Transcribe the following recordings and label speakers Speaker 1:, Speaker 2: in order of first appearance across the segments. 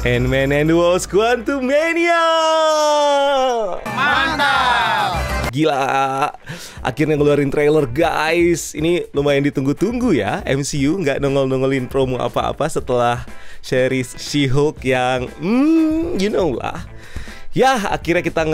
Speaker 1: Ant-Man and the Wasp: Quantumania.
Speaker 2: Mantap.
Speaker 1: Gila, akhirnya ngeluarin trailer guys. Ini lumayan ditunggu-tunggu ya. MCU nggak nongol-nongolin promo apa-apa setelah series She-Hulk yang you know lah. Ya, akhirnya kita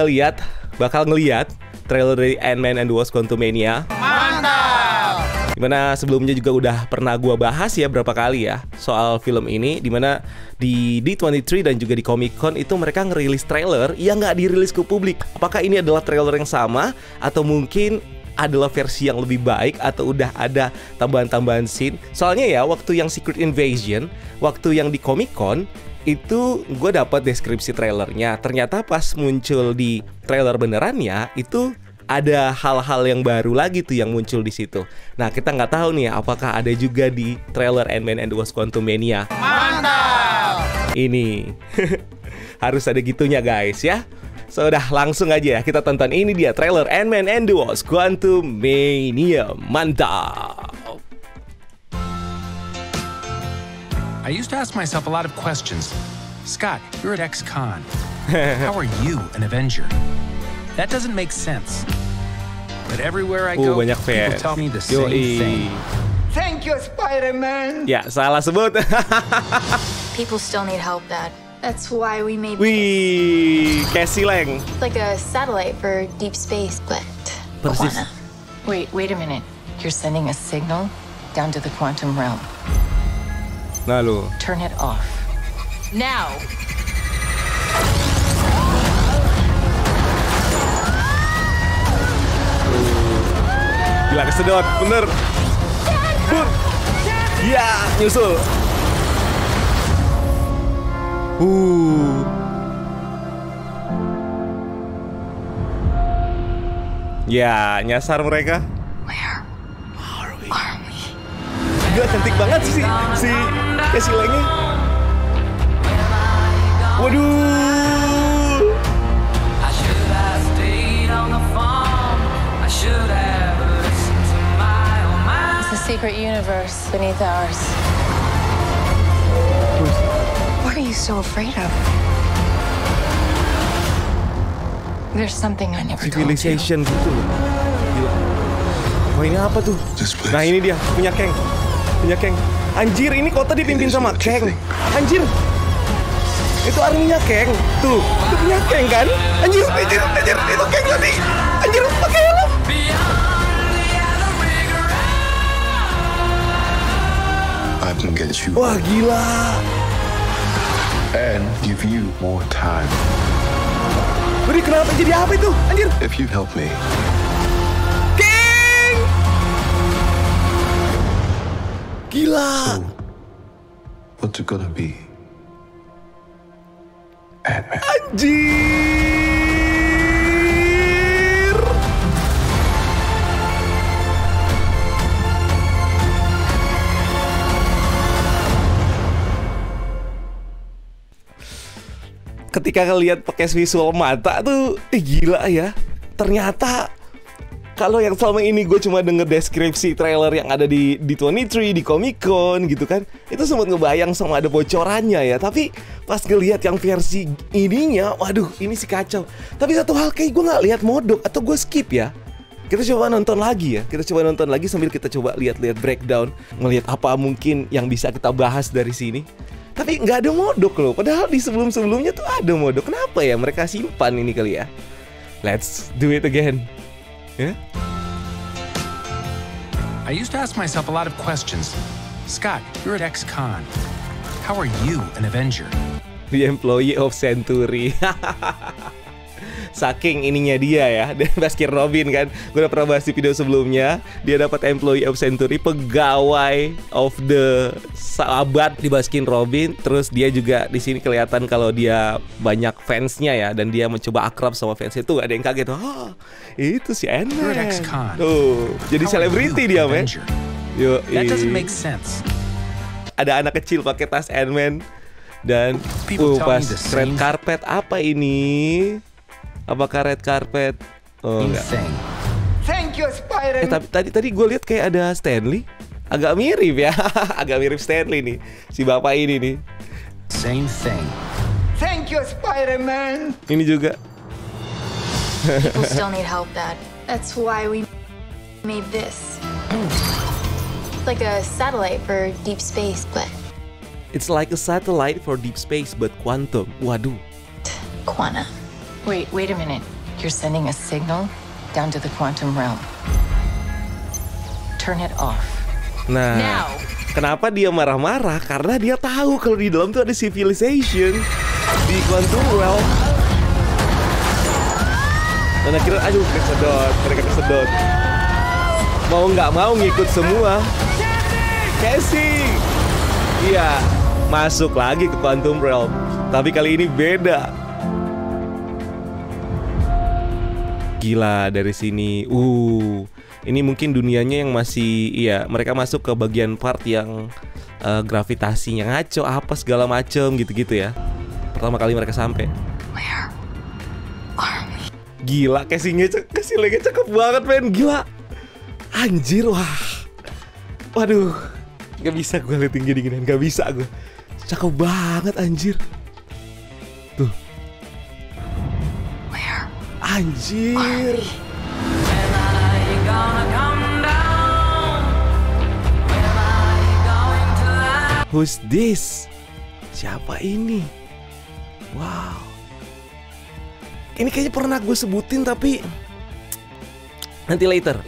Speaker 1: bakal ngeliat trailer dari Ant-Man and the Wasp: Quantumania.
Speaker 2: Mantap.
Speaker 1: Dimana sebelumnya juga udah pernah gua bahas ya berapa kali ya soal film ini. Dimana di D23 dan juga di Comic Con itu mereka ngerilis trailer yang nggak dirilis ke publik. Apakah ini adalah trailer yang sama atau mungkin adalah versi yang lebih baik atau udah ada tambahan-tambahan scene? Soalnya ya waktu yang Secret Invasion, waktu yang di Comic Con itu gue dapat deskripsi trailernya. Ternyata pas muncul di trailer benerannya itu ada hal-hal yang baru lagi tuh yang muncul di situ. Nah, kita nggak tahu nih apakah ada juga di trailer Ant-Man and the Wasp: Quantumania.
Speaker 2: Mantap.
Speaker 1: Ini harus ada gitunya guys ya. So udah langsung aja ya kita tonton, ini dia trailer Ant-Man and the Wasp: Quantumania. Mantap.
Speaker 3: I used to ask myself a lot of questions. Scott, you're at X-Con. How are you an Avenger? That doesn't make sense. But everywhere I go,
Speaker 1: banyak
Speaker 3: people
Speaker 1: fans.
Speaker 3: tell me the same thing.
Speaker 2: Thank you, Spider-Man.
Speaker 1: Ya, salah sebut.
Speaker 4: People still need help, Dad. That's why we made
Speaker 1: Wih, Cassie Lang.
Speaker 4: like a satellite for deep space, but
Speaker 1: Persis.
Speaker 4: Quanta.
Speaker 5: Wait a minute. You're sending a signal down to the quantum realm.
Speaker 1: Nah lu.
Speaker 5: Turn it off. Now!
Speaker 1: Gila kesedot, bener. Ya, nyusul. Ya, nyasar mereka.
Speaker 4: Where are we?
Speaker 1: Gila cantik banget sih si Cassie Lang-nya. Waduh.
Speaker 5: It's a secret universe beneath ours.
Speaker 4: What are you so afraid of?
Speaker 5: There's something I never told you.
Speaker 1: Civilization gitu loh. Gila. Oh ini apa tuh? Nah ini dia, punya Kang. Punya Kang. Anjir, ini kota dipimpin sama Kang. Anjir. Itu arminya Kang. Tuh, itu punya Kang kan? Anjir, itu Kang tadi. Anjir, pakai helm.
Speaker 6: I can get you
Speaker 1: Wah, gila.
Speaker 6: and give you more time.
Speaker 1: Beri kenapa jadi apa itu? Anjir.
Speaker 6: If you help me,
Speaker 1: King. Gila.
Speaker 6: what's it gonna be? Ant-Man.
Speaker 1: Anjir. Ketika ngelihat pakai visual mata tuh, gila ya. Ternyata kalau yang selama ini gue cuma denger deskripsi trailer yang ada di D23, di Comic Con gitu kan, itu sempat ngebayang sama ada bocorannya ya. Tapi pas ngelihat yang versi ininya, waduh ini sih kacau. Tapi satu hal, kayak gue nggak lihat modok atau gue skip ya. Kita coba nonton lagi ya. Kita coba nonton lagi sambil kita coba lihat-lihat breakdown, ngelihat apa mungkin yang bisa kita bahas dari sini. Tapi nggak ada modok loh. Padahal di sebelum-sebelumnya tuh ada modok. Kenapa ya mereka simpan ini kali ya? Let's do it again. Ya?
Speaker 3: I used to ask myself a lot of questions. Scott, you're at X-Con. How are you an Avenger?
Speaker 1: The employee of Century. Saking ininya dia ya, dan Baskin Robin kan, gue udah pernah bahas di video sebelumnya. Dia dapat employee of Century, pegawai of the sahabat di Baskin Robin. Terus dia juga di sini kelihatan kalau dia banyak fansnya ya, dan dia mencoba akrab sama fansnya. Tuh ada yang kaget, oh itu si Ant-Man. Tuh jadi selebriti dia men. Yo,
Speaker 3: That doesn't make sense.
Speaker 1: ada anak kecil pakai tas Ant-Man dan pas red carpet apa ini? Apakah red carpet? Oh enggak.
Speaker 2: Thank you, Spider-Man.
Speaker 1: Tadi gue lihat kayak ada Stanley. Agak mirip ya. Agak mirip Stanley nih. Si bapak ini nih.
Speaker 3: Same thing.
Speaker 2: Thank you, Spider-Man.
Speaker 1: Ini juga.
Speaker 4: People still need help, Dad. That's why we made this. Like a satellite for deep space, but
Speaker 1: It's like a satellite for deep space but quantum. Waduh.
Speaker 4: quanta.
Speaker 5: Wait a minute. You're sending a signal down to the quantum realm. Turn it off.
Speaker 1: Nah,
Speaker 5: Now.
Speaker 1: kenapa dia marah-marah? Karena dia tahu kalau di dalam tuh ada civilization di quantum realm. Dan akhirnya, aduh, mereka kesedot. Mau nggak mau ngikut semua. Casey, iya, masuk lagi ke quantum realm. Tapi kali ini beda. Gila dari sini. Ini mungkin dunianya yang masih, iya, mereka masuk ke bagian part yang gravitasinya ngaco, apa segala macem gitu-gitu ya. Pertama kali mereka sampai.
Speaker 4: Where are we?
Speaker 1: Gila, casingnya cakep banget, men. Gila. Anjir, wah. Waduh. Gak bisa gue liat gini-ginian. Gak bisa gue. Cakep banget, anjir. Tuh.
Speaker 4: Where
Speaker 1: Anjir.
Speaker 4: are we?
Speaker 1: Who's this? Siapa ini? Wow. Ini kayaknya pernah gue sebutin tapi nanti later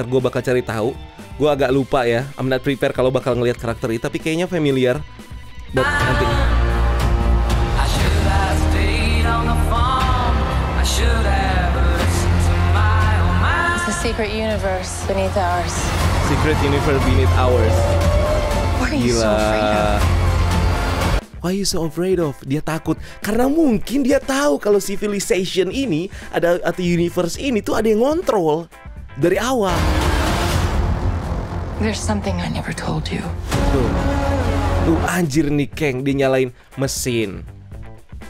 Speaker 1: gue bakal cari tahu. Gue agak lupa ya. I'm not prepare kalau bakal ngelihat karakter ini, tapi kayaknya familiar. But nanti.
Speaker 5: It's a secret universe beneath ours.
Speaker 1: Secret universe beneath ours.
Speaker 4: What are you so afraid of?
Speaker 1: Why you so afraid of? Dia takut karena mungkin dia tahu kalau civilization ini atau universe ini tuh ada yang ngontrol dari awal.
Speaker 5: There's something I never told you.
Speaker 1: Tuh anjir nih Kang, dia nyalain mesin.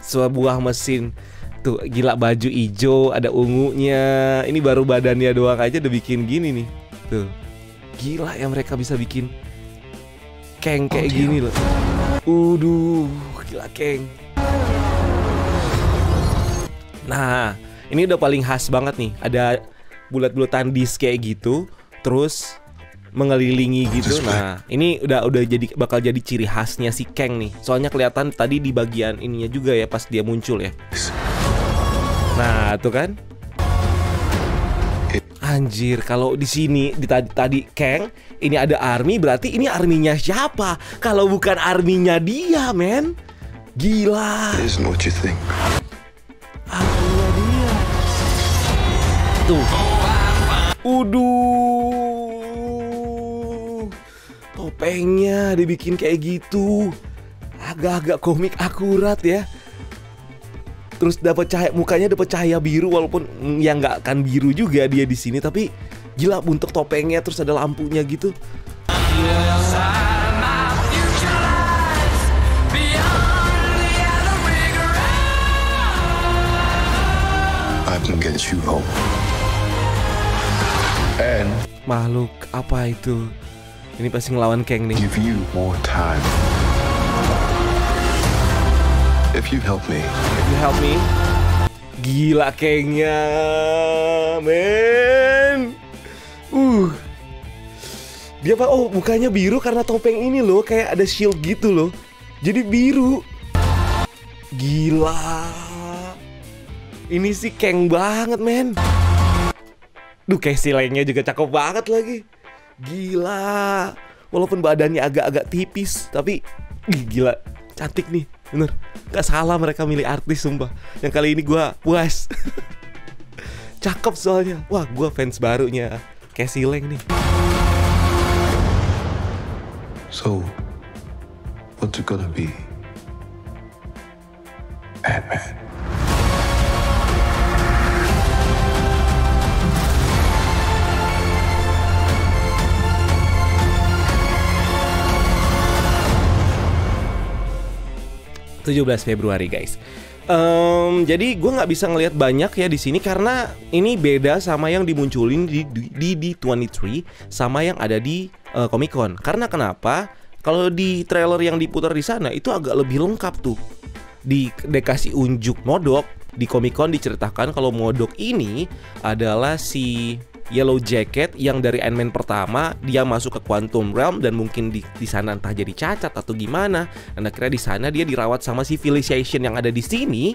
Speaker 1: Sebuah mesin. Tuh gila, baju ijo, ada ungunya. Ini baru badannya doang aja udah bikin gini nih. Tuh. Gila ya mereka bisa bikin Kang kayak gini loh. Gila Kang. Nah, ini udah paling khas banget nih. Ada bulat-bulatan disk kayak gitu, terus mengelilingi gitu. Nah, ini udah jadi bakal jadi ciri khasnya si Kang nih. Soalnya kelihatan tadi di bagian ininya juga ya pas dia muncul ya. Nah, tuh kan. Anjir, kalau di sini tadi Kang, ini ada army, berarti ini arminya siapa? Kalau bukan arminya dia, men. Gila.
Speaker 6: It isn't what you think.
Speaker 1: Arminya dia. Tuh. Topengnya dibikin kayak gitu. Agak-agak komik akurat ya. Terus dapat cahaya, mukanya dapat cahaya biru walaupun yang nggak akan biru juga dia di sini, tapi gila bentuk topengnya terus ada lampunya gitu.
Speaker 6: I can get you home. And
Speaker 1: Makhluk apa itu? Ini pasti ngelawan Kang nih.
Speaker 6: give you more time. If you help me,
Speaker 1: You help me. Gila Kangnya, men. Dia apa? Oh, mukanya biru karena topeng ini loh, kayak ada shield gitu loh. Jadi biru. Gila. Ini sih Kang banget, men. Duh, Casey Lang-nya juga cakep banget lagi. Gila. Walaupun badannya agak-agak tipis, tapi gila, cantik nih. Bener, gak salah mereka milih artis, sumpah. Yang kali ini gue puas. Cakep soalnya. Wah, gue fans barunya Casey Lang nih.
Speaker 6: so what's it gonna be? Batman.
Speaker 1: Februari guys. Jadi gue nggak bisa ngelihat banyak ya di sini karena ini beda sama yang dimunculin di D23 sama yang ada di Comic Con. Karena kenapa? Kalau di trailer yang diputar di sana itu agak lebih lengkap tuh. dikasih unjuk Modok. Di Comic Con diceritakan kalau Modok ini adalah si Yellow Jacket yang dari Ant-Man pertama dia masuk ke Quantum Realm dan mungkin di sana entah jadi cacat atau gimana. Dan akhirnya di sana dia dirawat sama civilization yang ada di sini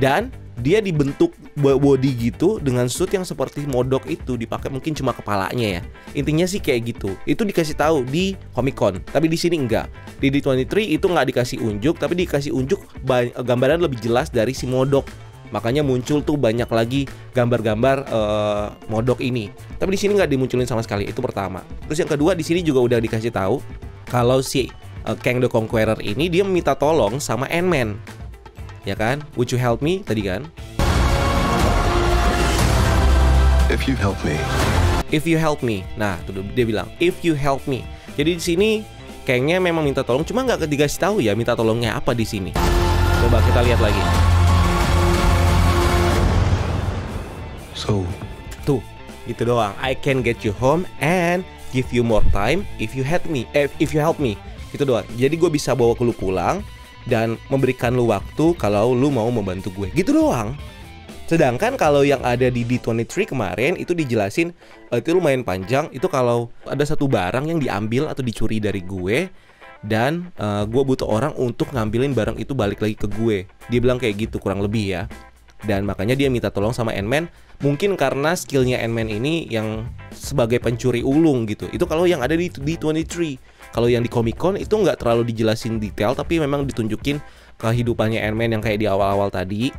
Speaker 1: dan dia dibentuk body gitu dengan suit yang seperti Modok itu, dipakai mungkin cuma kepalanya ya. Intinya sih kayak gitu. Itu dikasih tahu di Comic Con, tapi di sini enggak. Di D23 itu nggak dikasih unjuk, tapi dikasih unjuk gambaran lebih jelas dari si Modok. Makanya muncul tuh banyak lagi gambar-gambar Modok ini. Tapi di sini nggak dimunculin sama sekali. Itu pertama. Terus yang kedua di sini juga udah dikasih tahu kalau si Kang the Conqueror ini dia minta tolong sama Ant-Man. Ya kan? Would you help me tadi kan?
Speaker 6: If you help me.
Speaker 1: If you help me. Nah, tuh dia bilang if you help me. Jadi di sini Kangnya memang minta tolong, cuma nggak dikasih tahu ya minta tolongnya apa di sini. Coba kita lihat lagi.
Speaker 6: So,
Speaker 1: tuh, gitu doang. I can get you home and give you more time if you help me. If you help me. Gitu doang. Jadi gue bisa bawa lu pulang dan memberikan lu waktu kalau lu mau membantu gue. Gitu doang. Sedangkan kalau yang ada di D23 kemarin itu dijelasin itu lumayan panjang. Itu kalau ada satu barang yang diambil atau dicuri dari gue dan gue butuh orang untuk ngambilin barang itu balik lagi ke gue. Dia bilang kayak gitu kurang lebih ya. Dan makanya dia minta tolong sama Ant-Man. Mungkin karena skillnya Ant-Man ini yang sebagai pencuri ulung gitu. Itu kalau yang ada di D23. Kalau yang di Comic Con itu nggak terlalu dijelasin detail, tapi memang ditunjukin kehidupannya Ant-Man yang kayak di awal-awal tadi.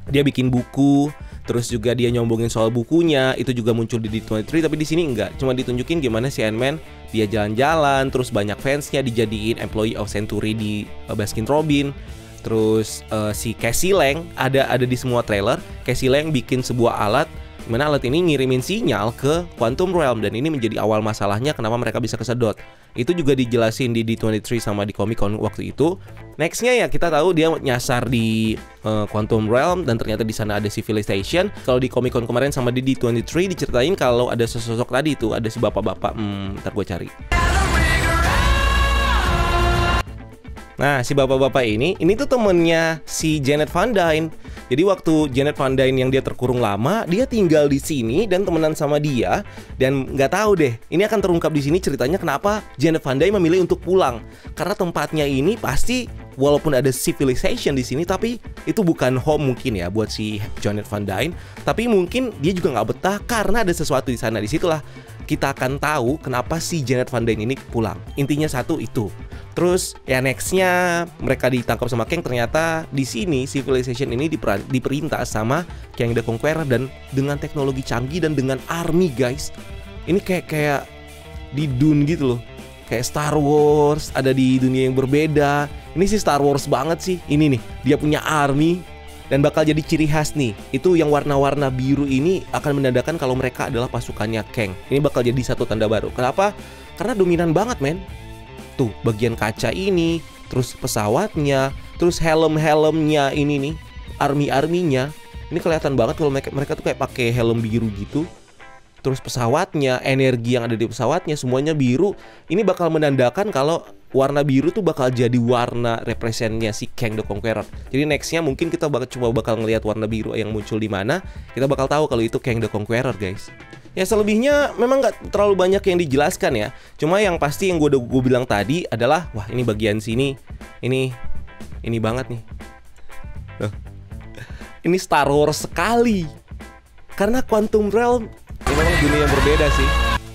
Speaker 1: Dia bikin buku, terus juga dia nyombongin soal bukunya, itu juga muncul di D23, tapi di sini enggak. Cuma ditunjukin gimana si Ant-Man dia jalan-jalan, terus banyak fansnya dijadiin employee of Century di Baskin Robbins. Terus si Cassie Lang ada di semua trailer. Cassie Lang bikin sebuah alat dimana alat ini ngirimin sinyal ke Quantum Realm, dan ini menjadi awal masalahnya kenapa mereka bisa kesedot. Itu juga dijelasin di D23 sama di Comic Con waktu itu. Nextnya ya kita tahu dia nyasar di Quantum Realm dan ternyata di sana ada civilization. Kalau di Comic Con kemarin sama di D23 diceritain kalau ada sosok tadi itu, ada si bapak-bapak. Ntar gue cari. Nah, si bapak-bapak ini tuh temennya si Janet Van Dyne. Jadi waktu Janet Van Dyne yang dia terkurung lama, dia tinggal di sini dan temenan sama dia. Dan nggak tahu deh, ini akan terungkap di sini ceritanya kenapa Janet Van Dyne memilih untuk pulang. Karena tempatnya ini pasti walaupun ada civilization di sini, tapi itu bukan home mungkin ya buat si Janet Van Dyne. Tapi mungkin dia juga nggak betah karena ada sesuatu di sana. Disitulah kita akan tahu kenapa si Janet Van Dyne ini pulang. Intinya satu itu. Terus ya nextnya mereka ditangkap sama Kang. Ternyata di sini civilization ini diperintah sama Kang the Conqueror dan dengan teknologi canggih dan dengan army guys. Ini kayak di Dune gitu loh. Kayak Star Wars, ada di dunia yang berbeda. Ini sih Star Wars banget sih. Ini nih, dia punya army dan bakal jadi ciri khas nih. Itu yang warna-warna biru ini akan menandakan kalau mereka adalah pasukannya Kang. Ini bakal jadi satu tanda baru. Kenapa? Karena dominan banget men. Tuh bagian kaca ini, terus pesawatnya, terus helm-helmnya ini nih, army-arminya. Ini kelihatan banget kalau mereka tuh kayak pakai helm biru gitu. Terus pesawatnya, energi yang ada di pesawatnya semuanya biru. Ini bakal menandakan kalau warna biru tuh bakal jadi warna representnya si Kang the Conqueror. Jadi nextnya mungkin kita bakal ngelihat warna biru yang muncul di mana. Kita bakal tahu kalau itu Kang the Conqueror guys. Ya selebihnya memang nggak terlalu banyak yang dijelaskan ya. Cuma yang pasti yang gue bilang tadi adalah wah ini bagian sini ini banget nih. Ini Star Wars sekali. Karena Quantum Realm ini memang dunia yang berbeda sih.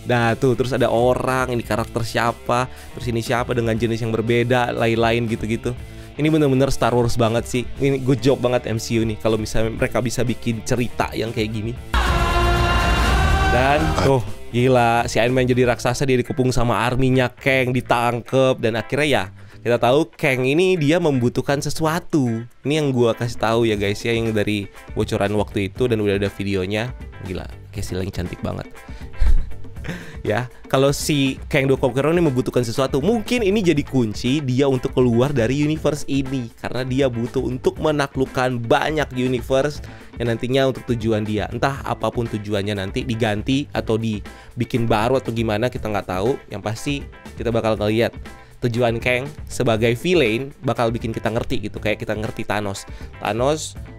Speaker 1: Nah tuh terus ada orang, ini karakter siapa, terus ini siapa dengan jenis yang berbeda, lain-lain gitu-gitu. Ini bener-bener Star Wars banget sih. Ini good job banget MCU nih kalau misalnya mereka bisa bikin cerita yang kayak gini. Dan tuh gila, si Iron Man jadi raksasa, dia dikepung sama arminya Kang, ditangkep. Dan akhirnya ya kita tahu Kang ini dia membutuhkan sesuatu. Ini yang gua kasih tahu ya guys ya, yang dari bocoran waktu itu dan udah ada videonya. Gila, Cassie Lang cantik banget. Ya, kalau si Kang the Conqueror ini membutuhkan sesuatu, mungkin ini jadi kunci dia untuk keluar dari universe ini. Karena dia butuh untuk menaklukkan banyak universe yang nantinya untuk tujuan dia. Entah apapun tujuannya nanti diganti atau dibikin baru atau gimana kita nggak tahu. Yang pasti kita bakal ngeliat tujuan Kang sebagai villain bakal bikin kita ngerti gitu, kayak kita ngerti Thanos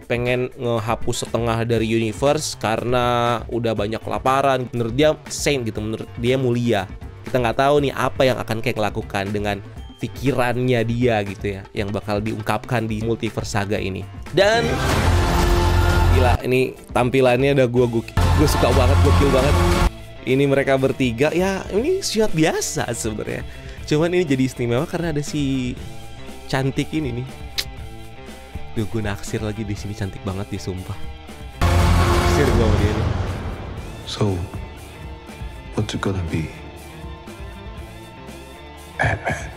Speaker 1: pengen ngehapus setengah dari universe karena udah banyak kelaparan. Menurut dia saint gitu, menurut dia mulia. Kita nggak tahu nih apa yang akan Kang lakukan dengan pikirannya dia gitu ya, yang bakal diungkapkan di Multiverse Saga ini. Dan gila, ini tampilannya udah gue suka banget, gokil banget. Ini mereka bertiga, ya ini shot biasa sebenarnya. Cuman ini jadi istimewa karena ada si cantik ini nih. Duh, gue naksir lagi di sini, cantik banget dia, sumpah. Naksir gue sama dia nih.
Speaker 6: So, what's it gonna be? Ant-Man.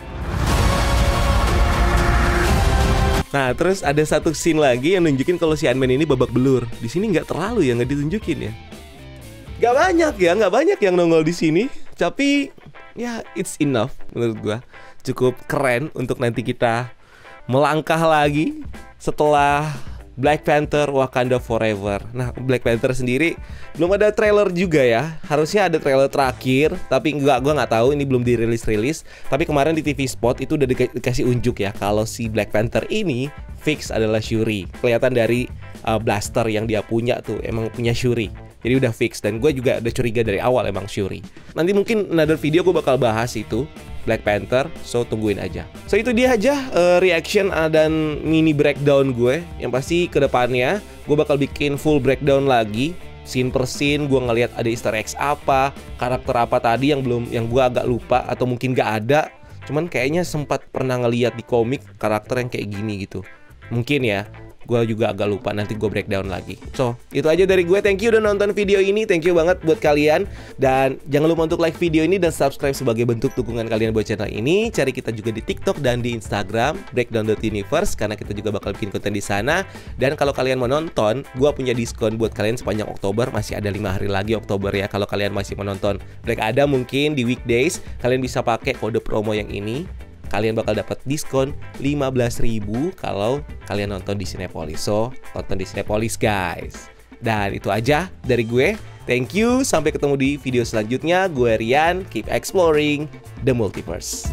Speaker 1: Nah, terus ada satu scene lagi yang nunjukin kalau si Ant-Man ini babak belur. Di sini nggak terlalu ya, nggak ditunjukin ya. Nggak banyak yang nongol di sini. Tapi ya it's enough menurut gua. Cukup keren untuk nanti kita melangkah lagi setelah Black Panther Wakanda Forever. Nah, Black Panther sendiri belum ada trailer juga ya. Harusnya ada trailer terakhir, tapi gua nggak tahu, ini belum dirilis. Tapi kemarin di TV Spot itu udah dikasih unjuk ya kalau si Black Panther ini fix adalah Shuri. Kelihatan dari blaster yang dia punya tuh emang punya Shuri. Jadi udah fix, dan gue juga udah curiga dari awal emang Shuri. Nanti mungkin another video gue bakal bahas itu Black Panther, so tungguin aja. So itu dia aja reaction dan mini breakdown gue. Yang pasti kedepannya gue bakal bikin full breakdown lagi, scene per scene. Gue ngeliat ada Easter eggs apa, karakter apa tadi yang gue agak lupa atau mungkin gak ada. Cuman kayaknya sempat pernah ngeliat di komik karakter yang kayak gini gitu. Mungkin ya. Gue juga agak lupa, nanti gue breakdown lagi. So, itu aja dari gue. Thank you udah nonton video ini. Thank you banget buat kalian. Dan jangan lupa untuk like video ini dan subscribe sebagai bentuk dukungan kalian buat channel ini. Cari kita juga di TikTok dan di Instagram breakdown.universe, karena kita juga bakal bikin konten di sana. Dan kalau kalian mau nonton, gue punya diskon buat kalian sepanjang Oktober. Masih ada 5 hari lagi Oktober ya. Kalau kalian masih mau nonton Black Adam mungkin di weekdays, kalian bisa pakai kode promo yang ini. Kalian bakal dapat diskon 15.000 kalau kalian nonton di Cinepolis. So, nonton di Cinepolis guys. Dan itu aja dari gue. Thank you, sampai ketemu di video selanjutnya. Gue Rian, keep exploring the multiverse.